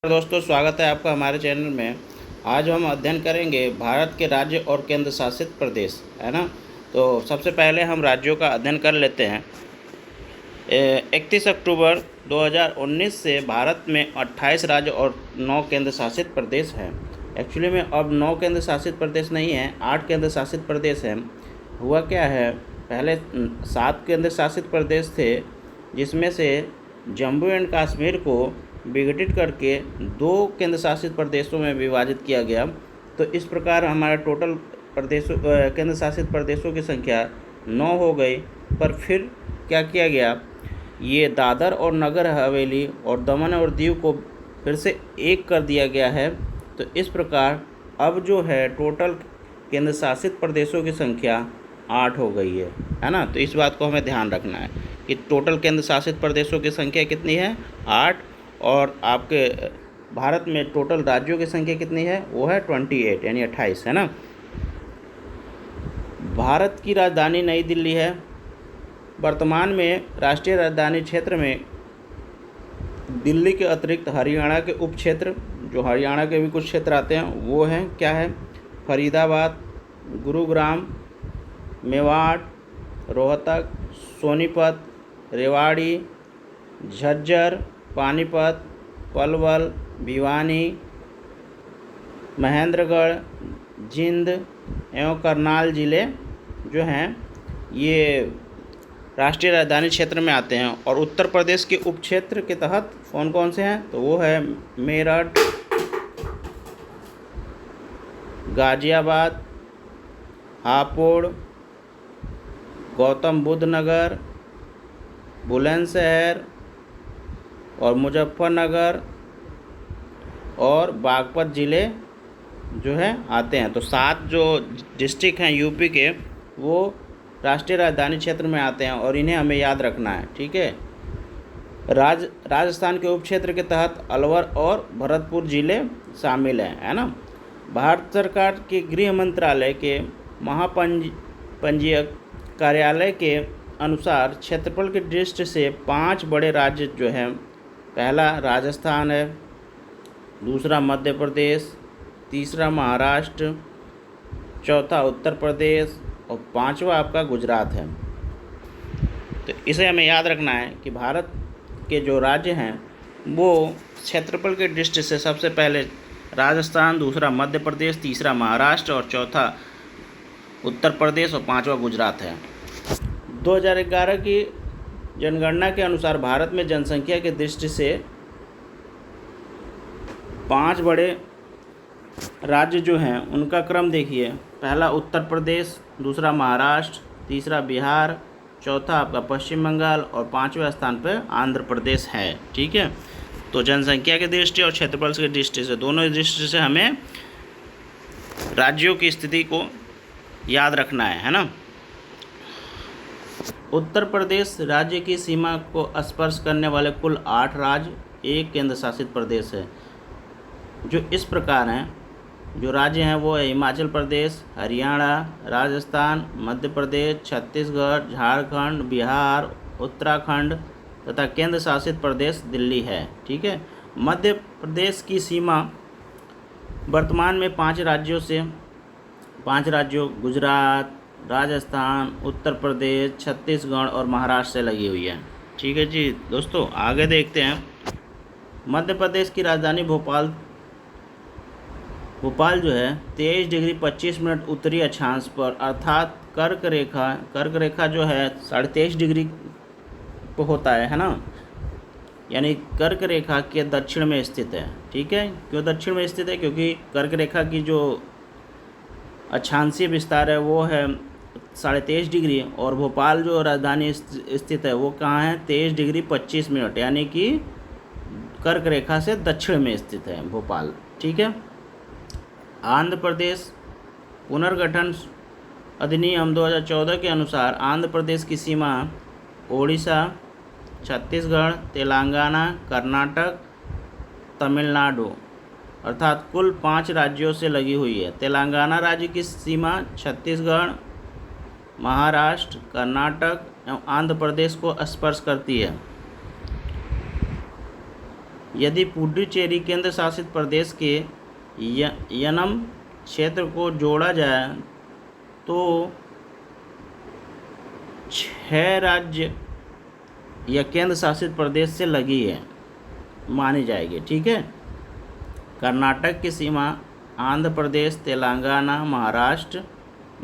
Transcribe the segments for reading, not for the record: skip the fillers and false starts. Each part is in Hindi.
दोस्तों, स्वागत है आपका हमारे चैनल में। आज हम अध्ययन करेंगे भारत के राज्य और केंद्र शासित प्रदेश, है ना। तो सबसे पहले हम राज्यों का अध्ययन कर लेते हैं। 31 अक्टूबर 2019 से भारत में 28 राज्य और 9 केंद्र शासित प्रदेश हैं। एक्चुअली में अब 9 केंद्र शासित प्रदेश नहीं हैं, 8 केंद्र शासित प्रदेश हैं। हुआ क्या है, पहले 7 केंद्र शासित प्रदेश थे, जिसमें से जम्मू एंड कश्मीर को विघटित करके 2 केंद्र शासित प्रदेशों में विभाजित किया गया। तो इस प्रकार हमारा टोटल केंद्र शासित प्रदेशों की संख्या 9 हो गई। पर फिर क्या किया गया, ये दादर और नगर हवेली और दमन और दीव को फिर से एक कर दिया गया है। तो इस प्रकार अब जो है टोटल केंद्र शासित प्रदेशों की संख्या 8 हो गई है ना। तो इस बात को हमें ध्यान रखना है कि टोटल केंद्र शासित प्रदेशों की संख्या कितनी है, 8। और आपके भारत में टोटल राज्यों की संख्या कितनी है, वो है 28 यानी 28, है ना। भारत की राजधानी नई दिल्ली है। वर्तमान में राष्ट्रीय राजधानी क्षेत्र में दिल्ली के अतिरिक्त हरियाणा के उप क्षेत्र, जो हरियाणा के भी कुछ क्षेत्र आते हैं, वो हैं क्या है, फरीदाबाद, गुरुग्राम, मेवाड़, रोहतक, सोनीपत, रेवाड़ी, झज्जर, पानीपत, पलवल, भिवानी, महेंद्रगढ़, जिंद एवं करनाल ज़िले जो हैं ये राष्ट्रीय राजधानी क्षेत्र में आते हैं। और उत्तर प्रदेश के उप क्षेत्र के तहत कौन कौन से हैं, तो वो है मेरठ, गाजियाबाद, हापुड़, गौतम बुद्ध नगर, बुलंदशहर और मुजफ्फरनगर और बागपत ज़िले जो है आते हैं। तो 7 जो डिस्ट्रिक्ट हैं यूपी के, वो राष्ट्रीय राजधानी क्षेत्र में आते हैं और इन्हें हमें याद रखना है, ठीक है। राजस्थान के उप क्षेत्र के तहत अलवर और भरतपुर ज़िले शामिल हैं, है ना। भारत सरकार के गृह मंत्रालय के महापंजीयक कार्यालय के अनुसार क्षेत्रफल की दृष्टि से 5 बड़े राज्य जो हैं, पहला राजस्थान है, दूसरा मध्य प्रदेश, तीसरा महाराष्ट्र, चौथा उत्तर प्रदेश और 5वां आपका गुजरात है। तो इसे हमें याद रखना है कि भारत के जो राज्य हैं वो क्षेत्रफल की दृष्टि से सबसे पहले राजस्थान, दूसरा मध्य प्रदेश, तीसरा महाराष्ट्र और चौथा उत्तर प्रदेश और 5वां गुजरात है। 2011 की जनगणना के अनुसार भारत में जनसंख्या की दृष्टि से 5 बड़े राज्य जो हैं उनका क्रम देखिए। पहला उत्तर प्रदेश, दूसरा महाराष्ट्र, तीसरा बिहार, चौथा आपका पश्चिम बंगाल और 5वें स्थान पर आंध्र प्रदेश है, ठीक है। तो जनसंख्या की दृष्टि और क्षेत्रफल की दृष्टि से, दोनों दृष्टि से हमें राज्यों की स्थिति को याद रखना है ना। उत्तर प्रदेश राज्य की सीमा को स्पर्श करने वाले कुल 8 राज्य, 1 केंद्र शासित प्रदेश है, जो इस प्रकार हैं। जो राज्य हैं वो है हिमाचल प्रदेश, हरियाणा, राजस्थान, मध्य प्रदेश, छत्तीसगढ़, झारखंड, बिहार, उत्तराखंड तथा केंद्र शासित प्रदेश दिल्ली है, ठीक है। मध्य प्रदेश की सीमा वर्तमान में 5 राज्यों गुजरात, राजस्थान, उत्तर प्रदेश, छत्तीसगढ़ और महाराष्ट्र से लगी हुई है, ठीक है जी। दोस्तों आगे देखते हैं। मध्य प्रदेश की राजधानी भोपाल जो है 23 डिग्री 25 मिनट उत्तरी अक्षांश पर, अर्थात कर्क रेखा जो है 23.5 डिग्री पर होता है ना, यानी कर्क रेखा के दक्षिण में स्थित है, ठीक है। क्यों दक्षिण में स्थित है, क्योंकि कर्क रेखा की जो अक्षांशीय विस्तार है वो है 23.5 डिग्री, और भोपाल जो राजधानी स्थित है वो कहाँ है, 23 डिग्री 25 मिनट, यानी कि कर्क रेखा से दक्षिण में स्थित है भोपाल, ठीक है। आंध्र प्रदेश पुनर्गठन अधिनियम 2014 के अनुसार आंध्र प्रदेश की सीमा ओडिशा, छत्तीसगढ़, तेलंगाना, कर्नाटक, तमिलनाडु अर्थात कुल 5 राज्यों से लगी हुई है। तेलंगाना राज्य की सीमा छत्तीसगढ़, महाराष्ट्र, कर्नाटक एवं आंध्र प्रदेश को स्पर्श करती है। यदि पुडुचेरी केंद्र शासित प्रदेश के यनम क्षेत्र को जोड़ा जाए तो 6 राज्य या केंद्र शासित प्रदेश से लगी है मानी जाएगी। ठीक है। कर्नाटक की सीमा आंध्र प्रदेश, तेलंगाना, महाराष्ट्र,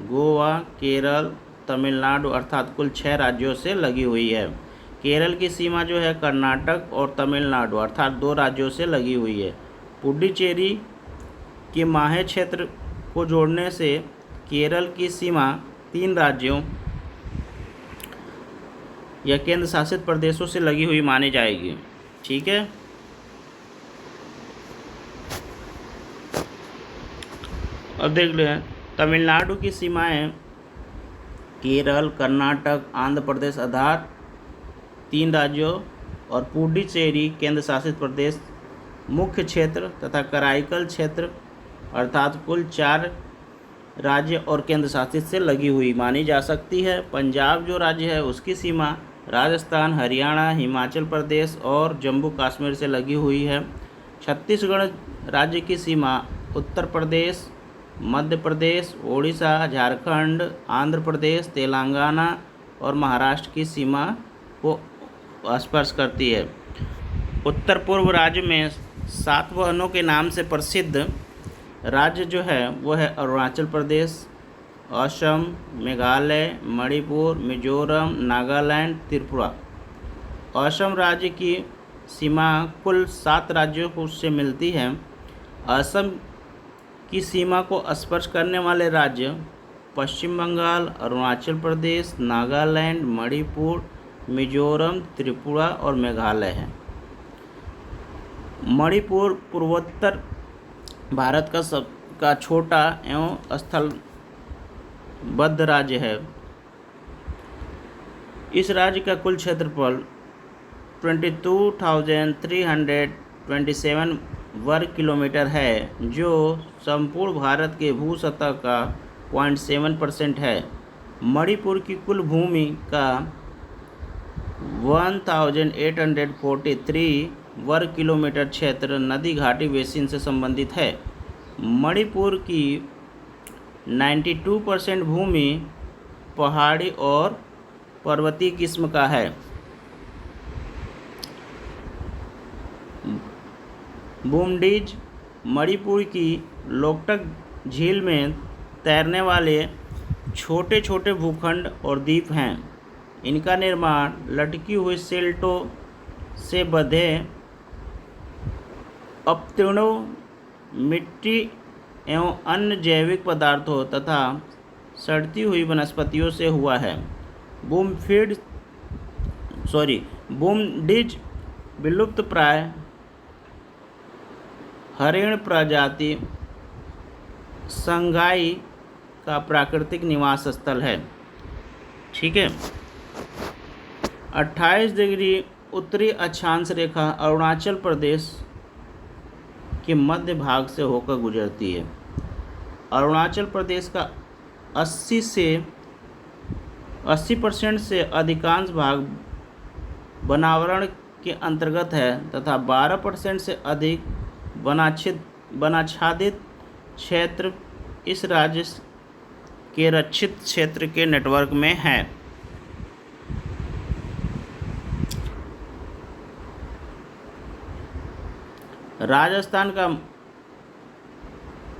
गोवा, केरल, तमिलनाडु अर्थात कुल 6 राज्यों से लगी हुई है। केरल की सीमा जो है कर्नाटक और तमिलनाडु अर्थात 2 राज्यों से लगी हुई है। पुडुचेरी के माहे क्षेत्र को जोड़ने से केरल की सीमा 3 राज्यों या केंद्र शासित प्रदेशों से लगी हुई मानी जाएगी। ठीक है। अब देख लें तमिलनाडु की सीमाएं केरल, कर्नाटक, आंध्र प्रदेश आधार 3 राज्यों और पुडुचेरी केंद्र शासित प्रदेश मुख्य क्षेत्र तथा कराईकल क्षेत्र अर्थात कुल 4 राज्य और केंद्र शासित से लगी हुई मानी जा सकती है। पंजाब जो राज्य है उसकी सीमा राजस्थान, हरियाणा, हिमाचल प्रदेश और जम्मू कश्मीर से लगी हुई है। छत्तीसगढ़ राज्य की सीमा उत्तर प्रदेश, मध्य प्रदेश, ओडिशा, झारखंड, आंध्र प्रदेश, तेलंगाना और महाराष्ट्र की सीमा को स्पर्श करती है। उत्तर पूर्व राज्य में 7 वहनों के नाम से प्रसिद्ध राज्य जो है वो है अरुणाचल प्रदेश, असम, मेघालय, मणिपुर, मिजोरम, नागालैंड, त्रिपुरा। असम राज्य की सीमा कुल 7 राज्यों से मिलती है। असम की सीमा को स्पर्श करने वाले राज्य पश्चिम बंगाल, अरुणाचल प्रदेश, नागालैंड, मणिपुर, मिजोरम, त्रिपुरा और मेघालय है। मणिपुर पूर्वोत्तर भारत का छोटा एवं स्थलबद्ध राज्य है। इस राज्य का कुल क्षेत्रफल 22,327 वर्ग किलोमीटर है जो संपूर्ण भारत के भू सतह का 0.7% है। मणिपुर की कुल भूमि का 1843 वर्ग किलोमीटर क्षेत्र नदी घाटी बेसिन से संबंधित है। मणिपुर की 92% भूमि पहाड़ी और पर्वतीय किस्म का है। बूमडीज मणिपुर की लोकटक झील में तैरने वाले छोटे छोटे भूखंड और द्वीप हैं। इनका निर्माण लटकी हुई सिल्टों से बंधे अपतृणों, मिट्टी एवं अन्य जैविक पदार्थों तथा सड़ती हुई वनस्पतियों से हुआ है। बूमडीज विलुप्तप्राय हरिण प्रजाति संगाई का प्राकृतिक निवास स्थल है। ठीक है। 28 डिग्री उत्तरी अक्षांश रेखा अरुणाचल प्रदेश के मध्य भाग से होकर गुजरती है। अरुणाचल प्रदेश का 80% से अधिकांश भाग वनावरण के अंतर्गत है तथा 12% से अधिक वनाच्छादित क्षेत्र इस राज्य के रक्षित क्षेत्र के नेटवर्क में है। राजस्थान का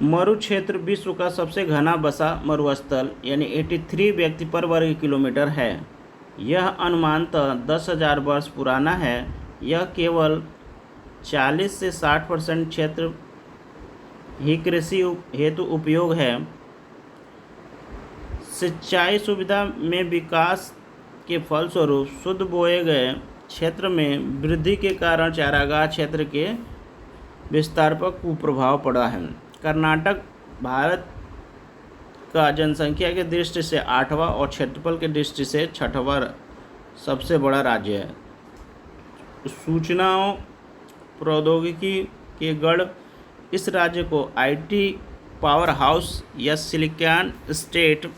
मरु क्षेत्र विश्व का सबसे घना बसा मरुस्थल यानी 83 व्यक्ति पर वर्ग किलोमीटर है। यह अनुमानतः 10,000 वर्ष पुराना है। यह केवल 40 से 60% क्षेत्र ही कृषि हेतु उपयोग है। सिंचाई सुविधा में विकास के फलस्वरूप शुद्ध बोए गए क्षेत्र में वृद्धि के कारण चारागाह क्षेत्र के विस्तार पर कुप्रभाव पड़ा है। कर्नाटक भारत का जनसंख्या की दृष्टि से 8वां और क्षेत्रफल की दृष्टि से 6वां सबसे बड़ा राज्य है। सूचनाओं प्रौद्योगिकी के गढ़ इस राज्य को आईटी पावर हाउस या सिलिकॉन स्टेट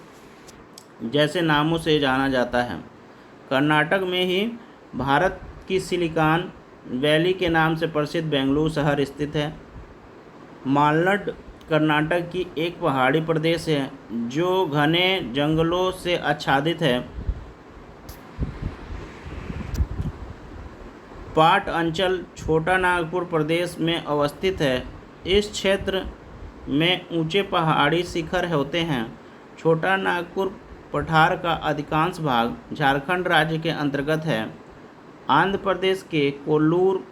जैसे नामों से जाना जाता है। कर्नाटक में ही भारत की सिलिकॉन वैली के नाम से प्रसिद्ध बेंगलुरु शहर स्थित है। मालनाड कर्नाटक की एक पहाड़ी प्रदेश है जो घने जंगलों से आच्छादित है। पाट अंचल छोटा नागपुर प्रदेश में अवस्थित है। इस क्षेत्र में ऊंचे पहाड़ी शिखर होते हैं। छोटा नागपुर पठार का अधिकांश भाग झारखंड राज्य के अंतर्गत है। आंध्र प्रदेश के कोल्लूर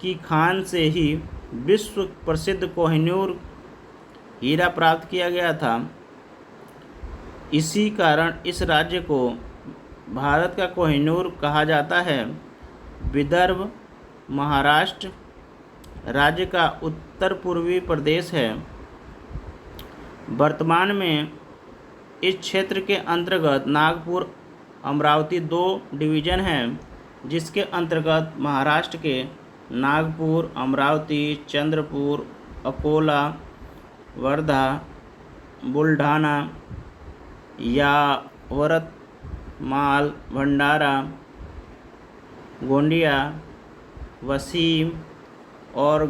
की खान से ही विश्व प्रसिद्ध कोहिनूर हीरा प्राप्त किया गया था। इसी कारण इस राज्य को भारत का कोहिनूर कहा जाता है। विदर्भ महाराष्ट्र राज्य का उत्तर पूर्वी प्रदेश है। वर्तमान में इस क्षेत्र के अंतर्गत नागपुर अमरावती 2 डिवीज़न हैं, जिसके अंतर्गत महाराष्ट्र के नागपुर, अमरावती, चंद्रपुर, अकोला, वर्धा, बुलढाना, यवतमाल, भंडारा, गोंदिया, वसीम और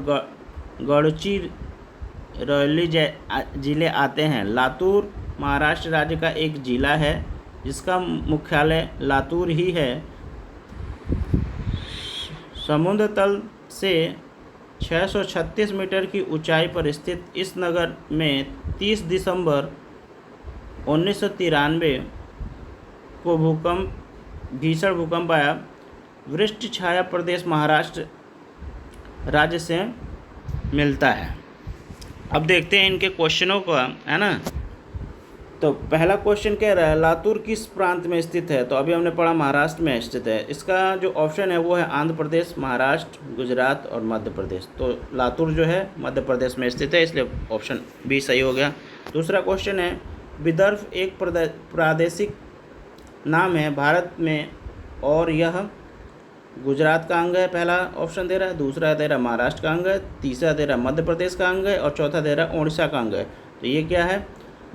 गढ़चिरौली जिले आते हैं। लातूर महाराष्ट्र राज्य का एक जिला है जिसका मुख्यालय लातूर ही है। समुद्र तल से 636 मीटर की ऊंचाई पर स्थित इस नगर में 30 दिसंबर 1993 को भीषण भूकंप आया। वृष्टि छाया प्रदेश महाराष्ट्र राज्य से मिलता है। अब देखते हैं इनके क्वेश्चनों को, है ना। तो पहला क्वेश्चन कह रहा है लातूर किस प्रांत में स्थित है। तो अभी हमने पढ़ा महाराष्ट्र में स्थित है। इसका जो ऑप्शन है वो है आंध्र प्रदेश, महाराष्ट्र, गुजरात और मध्य प्रदेश। तो लातूर जो है मध्य प्रदेश में स्थित है, इसलिए ऑप्शन बी सही हो गया। दूसरा क्वेश्चन है विदर्भ एक प्रादेशिक नाम है भारत में और यह गुजरात का अंग है। पहला ऑप्शन दे रहा है। दूसरा दे रहा है महाराष्ट्र का अंग है। तीसरा दे रहा है मध्य प्रदेश का अंग है और चौथा दे रहा है उड़ीसा का अंग है। तो ये क्या है,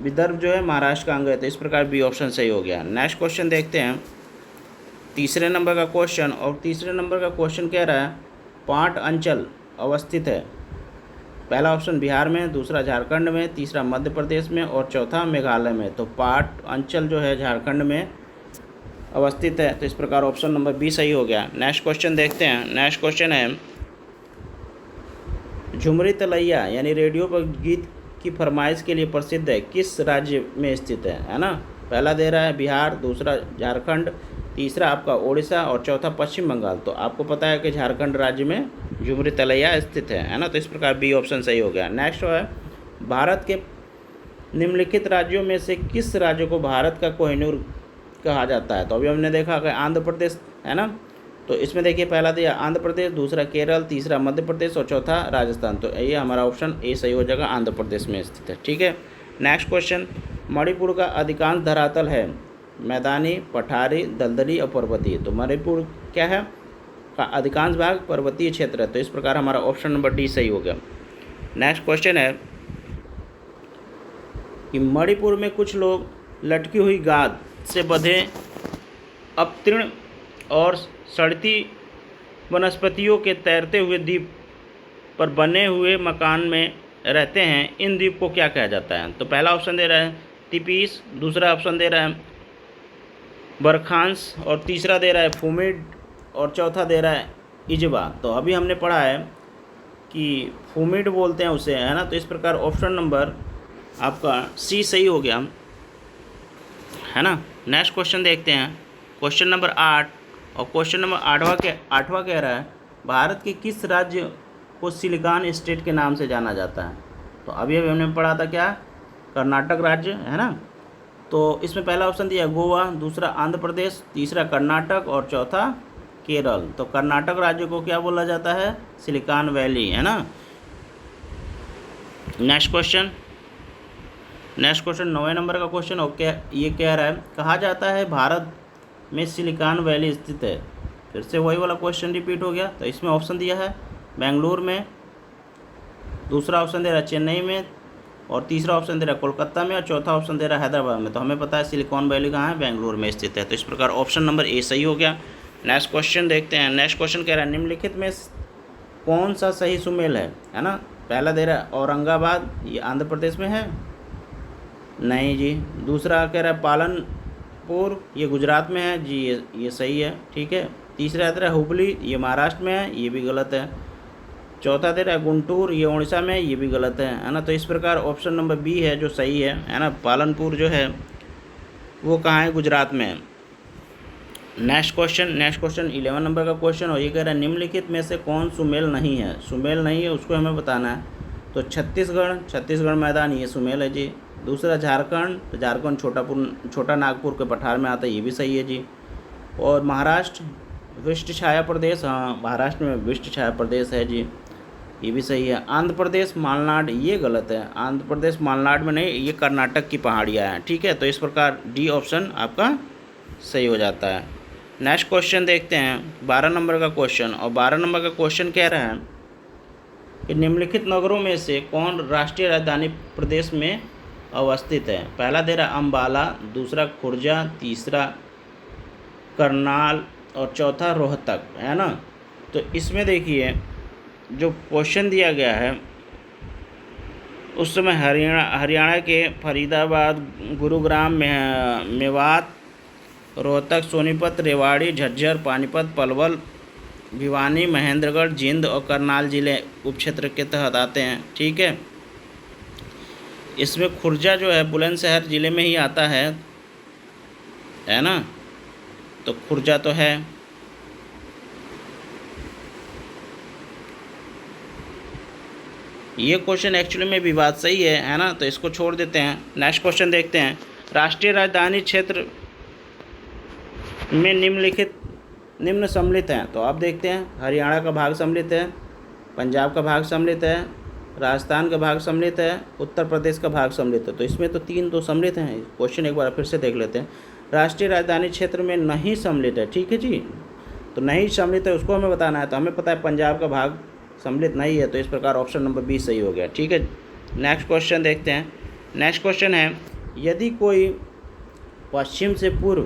विदर्भ जो है महाराष्ट्र का अंग है। तो इस प्रकार बी ऑप्शन सही हो गया। नेक्स्ट क्वेश्चन देखते हैं, तीसरे नंबर का क्वेश्चन। और तीसरे नंबर का क्वेश्चन कह रहा है पाट अंचल अवस्थित है। पहला ऑप्शन बिहार में, दूसरा झारखंड में, तीसरा मध्य प्रदेश में और चौथा मेघालय में। तो पाट अंचल जो है झारखंड में अवस्थित है। तो इस प्रकार ऑप्शन नंबर बी सही हो गया। नेक्स्ट क्वेश्चन देखते हैं। नेक्स्ट क्वेश्चन है झुमरी तलैया यानी रेडियो पर गीत की फरमाइश के लिए प्रसिद्ध है किस राज्य में स्थित है ना। पहला दे रहा है बिहार, दूसरा झारखंड, तीसरा आपका उड़ीसा और चौथा पश्चिम बंगाल। तो आपको पता है कि झारखंड राज्य में झुमरी तलैया स्थित है ना। तो इस प्रकार बी ऑप्शन सही हो गया। नेक्स्ट है भारत के निम्नलिखित राज्यों में से किस राज्य को भारत का कोहिनूर कहा जाता है। तो अभी हमने देखा कि आंध्र प्रदेश है ना। तो इसमें देखिए पहला दिया आंध्र प्रदेश, दूसरा केरल, तीसरा मध्य प्रदेश और चौथा राजस्थान। तो ये हमारा ऑप्शन ए सही हो जाएगा, आंध्र प्रदेश में स्थित है। ठीक है। नेक्स्ट क्वेश्चन मणिपुर का अधिकांश धरातल है मैदानी, पठारी, दलदली और पर्वतीय। तो मणिपुर क्या है का अधिकांश भाग पर्वतीय क्षेत्र है। तो इस प्रकार हमारा ऑप्शन नंबर डी सही हो गया। नेक्स्ट क्वेश्चन है कि मणिपुर में कुछ लोग लटकी हुई गाद से बंधे अपतीर्ण और सड़ती वनस्पतियों के तैरते हुए द्वीप पर बने हुए मकान में रहते हैं। इन द्वीप को क्या कहा जाता है। तो पहला ऑप्शन दे रहा है तिपीस, दूसरा ऑप्शन दे रहा है बरखांस और तीसरा दे रहा है फूमिड और चौथा दे रहा है इजबा। तो अभी हमने पढ़ा है कि फूमिड बोलते हैं उसे, है ना। तो इस प्रकार ऑप्शन नंबर आपका सी सही हो गया, है ना। नेक्स्ट क्वेश्चन देखते हैं, क्वेश्चन नंबर 8। और क्वेश्चन नंबर आठवां कह रहा है भारत के किस राज्य को सिलिकॉन स्टेट के नाम से जाना जाता है। तो अभी हमने पढ़ा था क्या, कर्नाटक राज्य, है ना। तो इसमें पहला ऑप्शन दिया गोवा, दूसरा आंध्र प्रदेश, तीसरा कर्नाटक और चौथा केरल। तो कर्नाटक राज्य को क्या बोला जाता है, सिलिकॉन वैली, है ना। नेक्स्ट क्वेश्चन 9वें नंबर का क्वेश्चन ये कह रहा है कहा जाता है भारत में सिलिकॉन वैली स्थित है। फिर से वही वाला क्वेश्चन रिपीट हो गया। तो इसमें ऑप्शन दिया है बेंगलुरु में, दूसरा ऑप्शन दे रहा है चेन्नई में और तीसरा ऑप्शन दे रहा है कोलकाता में और चौथा ऑप्शन दे रहा है हैदराबाद में। तो हमें पता है सिलिकॉन वैली कहाँ है, बेंगलुरु में स्थित है। तो इस प्रकार ऑप्शन नंबर ए सही हो गया। नेक्स्ट क्वेश्चन देखते हैं। नेक्स्ट क्वेश्चन कह रहा है निम्नलिखित में कौन सा सही सुमेल है ना। पहला दे रहा है औरंगाबाद, ये आंध्र प्रदेश में है, नहीं जी। दूसरा कह रहा है पालनपुर, ये गुजरात में है जी, ये सही है, ठीक है। तीसरा दे रहा है हुबली, ये महाराष्ट्र में है, ये भी गलत है। चौथा दे रहा है गुंटूर, ये उड़ीसा में, ये भी गलत है ना। तो इस प्रकार ऑप्शन नंबर बी है जो सही है ना। पालनपुर जो है वो कहाँ है, गुजरात में है। नेक्स्ट क्वेश्चन 11 नंबर का क्वेश्चन और ये कह रहा है निम्नलिखित में से कौन सुमेल नहीं है। सुमेल नहीं है उसको हमें बताना है। तो छत्तीसगढ़ मैदान ये सुमेल है जी। दूसरा झारखंड, तो झारखंड छोटा नागपुर के पठार में आता है, ये भी सही है जी। और महाराष्ट्र विशिष्ट छाया प्रदेश, हाँ महाराष्ट्र में विशिष्ट छाया प्रदेश है जी, ये भी सही है। आंध्र प्रदेश मालनाड, ये गलत है। आंध्र प्रदेश मालनाड में नहीं, ये कर्नाटक की पहाड़ियाँ हैं, ठीक है। तो इस प्रकार डी ऑप्शन आपका सही हो जाता है। नेक्स्ट क्वेश्चन देखते हैं 12 नंबर का क्वेश्चन और 12 नंबर का क्वेश्चन कह रहा है कि निम्नलिखित नगरों में से कौन राष्ट्रीय राजधानी प्रदेश में अवस्थित है। पहला दे रहा अम्बाला, दूसरा खुर्जा, तीसरा करनाल और चौथा रोहतक, है ना। तो इसमें देखिए जो क्वेश्चन दिया गया है उस समय हरियाणा के फरीदाबाद, गुरुग्राम, मेवात, रोहतक, सोनीपत, रेवाड़ी, झज्जर, पानीपत, पलवल, भिवानी, महेंद्रगढ़, जींद और करनाल जिले उपक्षेत्र के तहत आते हैं, ठीक है। इसमें खुर्जा जो है बुलंदशहर ज़िले में ही आता है ना। तो खुर्जा तो है। ये क्वेश्चन एक्चुअली में विवाद सही है ना। तो इसको छोड़ देते हैं। नेक्स्ट क्वेश्चन देखते हैं। राष्ट्रीय राजधानी क्षेत्र में निम्न सम्मिलित हैं। तो आप देखते हैं हरियाणा का भाग सम्मिलित है, पंजाब का भाग सम्मिलित है, राजस्थान का भाग सम्मिलित है, उत्तर प्रदेश का भाग सम्मिलित है। तो इसमें तो 3 तो सम्मिलित हैं। क्वेश्चन एक बार फिर से देख लेते हैं। राष्ट्रीय राजधानी क्षेत्र में नहीं सम्मिलित है, ठीक है जी। तो नहीं सम्मिलित है उसको हमें बताना है। तो हमें पता है पंजाब का भाग सम्मिलित नहीं है, तो इस प्रकार ऑप्शन नंबर बी सही हो गया, ठीक है। नेक्स्ट क्वेश्चन देखते हैं। नेक्स्ट क्वेश्चन है यदि कोई पश्चिम से पूर्व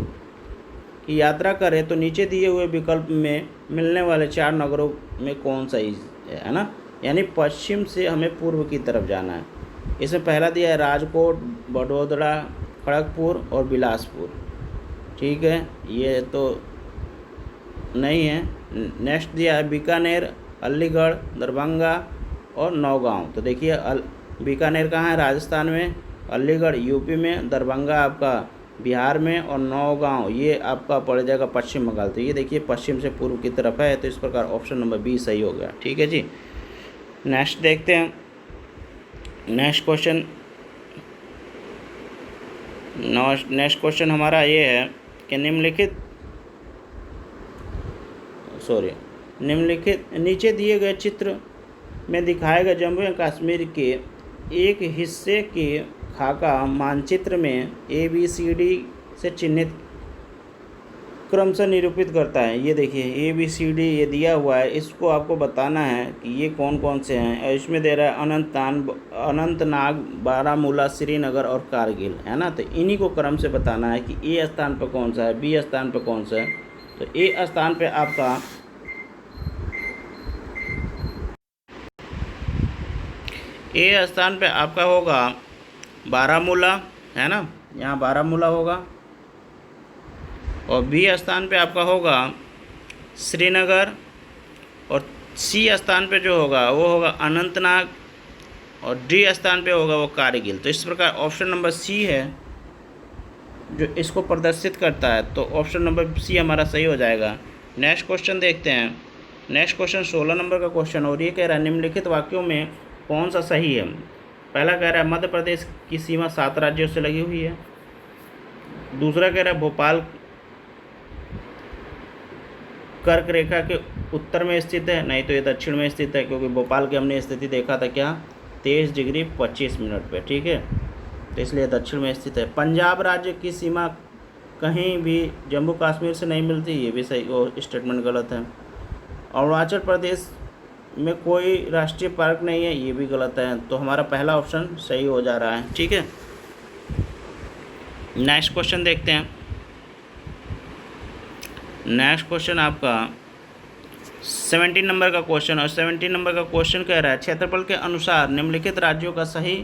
की यात्रा करे तो नीचे दिए हुए विकल्प में मिलने वाले 4 नगरों में कौन सा है ना। यानी पश्चिम से हमें पूर्व की तरफ जाना है। इसमें पहला दिया है राजकोट, बड़ोदरा, खड़गपुर और बिलासपुर, ठीक है, ये तो नहीं है। नेक्स्ट दिया है बीकानेर, अलीगढ़, दरभंगा और नौगांव। तो देखिए बीकानेर कहाँ है, राजस्थान में, अलीगढ़ यूपी में, दरभंगा आपका बिहार में और नौगांव ये आपका पड़ जाएगा पश्चिम बंगाल। तो ये देखिए पश्चिम से पूर्व की तरफ है। तो इस प्रकार ऑप्शन नंबर बी सही हो गया, ठीक है जी। नेक्स्ट देखते हैं। नेक्स्ट क्वेश्चन हमारा ये है कि निम्नलिखित नीचे दिए गए चित्र में दिखाए गए जम्मू एवं कश्मीर के एक हिस्से के खाका मानचित्र में ABCD से चिन्हित क्रम से निरूपित करता है। ये देखिए ABCD ये दिया हुआ है, इसको आपको बताना है कि ये कौन कौन से हैं। इसमें दे रहा है अनंतनाग, बारामूला, श्रीनगर और कारगिल, है ना। तो इन्हीं को क्रम से बताना है कि A स्थान पर कौन सा है, B स्थान पर कौन सा है। तो A स्थान पे आपका होगा बारामूला, है ना, यहाँ बारामूला होगा। और B स्थान पे आपका होगा श्रीनगर और C स्थान पे जो होगा वो होगा अनंतनाग और D स्थान पे होगा वो कारगिल। तो इस प्रकार ऑप्शन नंबर C है जो इसको प्रदर्शित करता है। तो ऑप्शन नंबर C हमारा सही हो जाएगा। नेक्स्ट क्वेश्चन देखते हैं। नेक्स्ट क्वेश्चन 16 नंबर का क्वेश्चन और ये कह रहा है निम्नलिखित वाक्यों में कौन सा सही है। पहला कह रहा है मध्य प्रदेश की सीमा 7 राज्यों से लगी हुई है। दूसरा कह रहा है भोपाल कर्क रेखा के उत्तर में स्थित है, नहीं तो ये दक्षिण में स्थित है, क्योंकि भोपाल की हमने स्थिति देखा था क्या 23 डिग्री 25 मिनट पे, ठीक है। तो इसलिए दक्षिण में स्थित है। पंजाब राज्य की सीमा कहीं भी जम्मू कश्मीर से नहीं मिलती, ये भी सही, वो स्टेटमेंट गलत है। अरुणाचल प्रदेश में कोई राष्ट्रीय पार्क नहीं है, ये भी गलत है। तो हमारा पहला ऑप्शन सही हो जा रहा है, ठीक है। नेक्स्ट क्वेश्चन देखते हैं। नेक्स्ट क्वेश्चन आपका 17 नंबर का क्वेश्चन, और 17 नंबर का क्वेश्चन कह रहा है क्षेत्रफल के अनुसार निम्नलिखित राज्यों का सही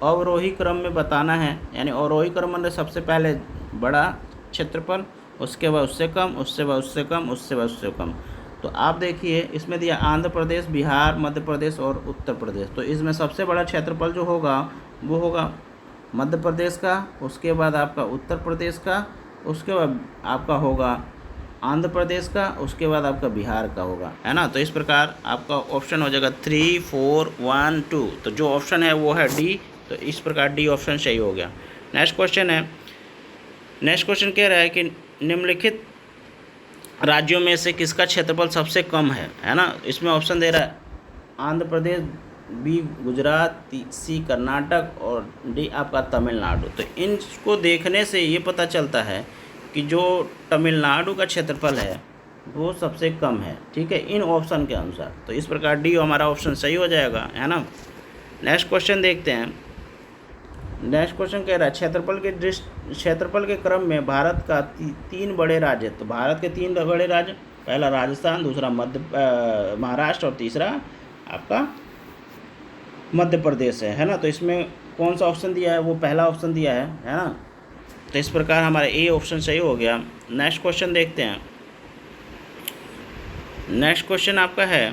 अवरोही क्रम में बताना है। यानी अवरोही क्रम मतलब सबसे पहले बड़ा क्षेत्रफल, उसके बाद उससे कम, उससे बाद उससे कम, उससे बाद उससे कम। तो आप देखिए इसमें दिया आंध्र प्रदेश, बिहार, मध्य प्रदेश और उत्तर प्रदेश। तो इसमें सबसे बड़ा क्षेत्रफल जो होगा वो होगा मध्य प्रदेश का, उसके बाद आपका उत्तर प्रदेश का, उसके बाद आपका होगा आंध्र प्रदेश का, उसके बाद आपका बिहार का होगा, है ना। तो इस प्रकार आपका ऑप्शन हो जाएगा 3, 4, 1, 2। तो जो ऑप्शन है वो है डी। तो इस प्रकार डी ऑप्शन सही हो गया। नेक्स्ट क्वेश्चन है, नेक्स्ट क्वेश्चन कह रहा है कि निम्नलिखित राज्यों में से किसका क्षेत्रफल सबसे कम है ना। इसमें ऑप्शन दे रहा है आंध्र प्रदेश, बी गुजरात, सी कर्नाटक और डी आपका तमिलनाडु। तो इनको देखने से ये पता चलता है कि जो तमिलनाडु का क्षेत्रफल है वो सबसे कम है, ठीक है, इन ऑप्शन के अनुसार। तो इस प्रकार डी हमारा ऑप्शन सही हो जाएगा, है ना। नेक्स्ट क्वेश्चन देखते हैं। नेक्स्ट क्वेश्चन कह रहा है क्षेत्रफल के क्रम में भारत का 3 बड़े राज्य। तो भारत के 3 बड़े राज्य, पहला राजस्थान, दूसरा महाराष्ट्र और तीसरा आपका मध्य प्रदेश है ना। तो इसमें कौन सा ऑप्शन दिया है, वो पहला ऑप्शन दिया है ना। तो इस प्रकार हमारा ए ऑप्शन सही हो गया। नेक्स्ट क्वेश्चन देखते हैं। नेक्स्ट क्वेश्चन आपका है